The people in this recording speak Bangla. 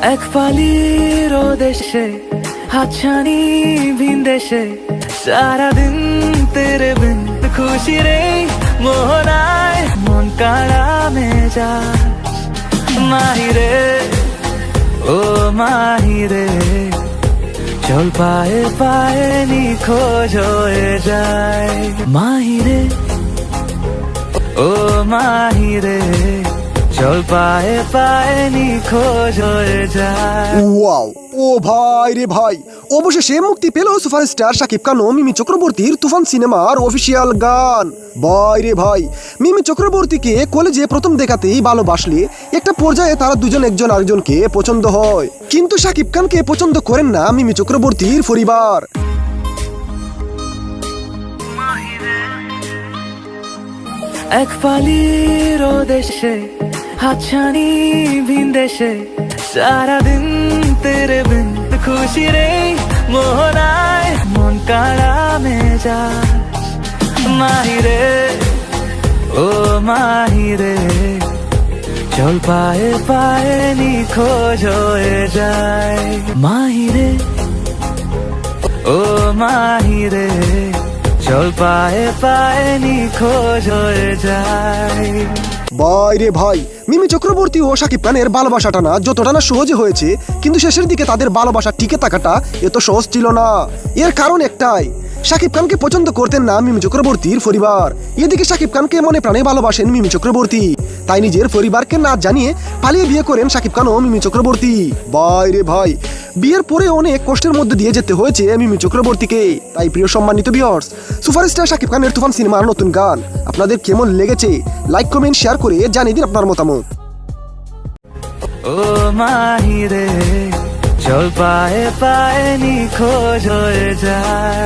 এক পালির দেশে হাতছানি ভিন দেশে সারাদিন তেরে বিন খুশি রে মোহনায় মন কাড়া মেজাজ মাহিরে ও মাহিরে চল পায়ে পায়ে নিখোঁজ হয়ে যায় মাহিরে ও মাহিরে চল পায়ে পায়ে নিখোঁজ হয়ে যায়। ওয়াও, ও ভাই রে ভাই, অবশেষে মুক্তি পেল সুপারস্টার শাকিব খান ও মিমি চক্রবর্তীর তুফান সিনেমার অফিসিয়াল গান। ভাই রে ভাই, মিমি চক্রবর্তীকে কলেজে প্রথম দেখাতেই ভালোবাসলে একটা পর্যায়ে তারা দুজন একজন আরেকজনকে পছন্দ হয়, কিন্তু শাকিব খানকে পছন্দ করেন না মিমি চক্রবর্তীর পরিবার। এক পালির দেশে হাতছানি ভিন দেশে সারাদিন তেরে বিন খুশি রে মোহনায় মন কাড়া মেজাজ মাহিরে ও মাহিরে চল পায়ে পায়ে নিখোঁজ হয়ে যায় মাহিরে ও মাহিরে চল পায়ে পায়ে নিখোঁজ হয়ে যায়। ভাই রে ভাই, মিমি চক্রবর্তী ও শাকিব খানের ভালোবাসাটা না যতটা না সহজে হয়েছে, কিন্তু শেষের দিকে তাদের ভালোবাসা টিকে থাকাটা এত সহজ ছিল না। এর কারণ একটাই, শাকিব খানকে পছন্দ করতেন না মিমি চক্রবর্তীর পরিবার। এদিকে শাকিব খানকে মনে প্রাণে ভালোবাসেন মিমি চক্রবর্তী, তাই নিজের পরিবারকে না জানিয়ে পালিয়ে বিয়ে করেন শাকিব খান ও মিমি চক্রবর্তী। ভাই রে ভাই, বিয়ের পরে অনেক কষ্টের মধ্যে দিয়ে যেতে হয়েছে মিমি চক্রবর্তীকে। তাই প্রিয় সম্মানিত ভিউয়ার্স, সুপারস্টার শাকিব খানের তুফান সিনেমার নতুন গান আপনাদের কেমন লেগেছে লাইক কমেন্ট শেয়ার করে জানিয়ে দিন আপনার মতামত। ও মাহিরে চল পায়ে পায়ে নিখোঁজ হয়ে যায়।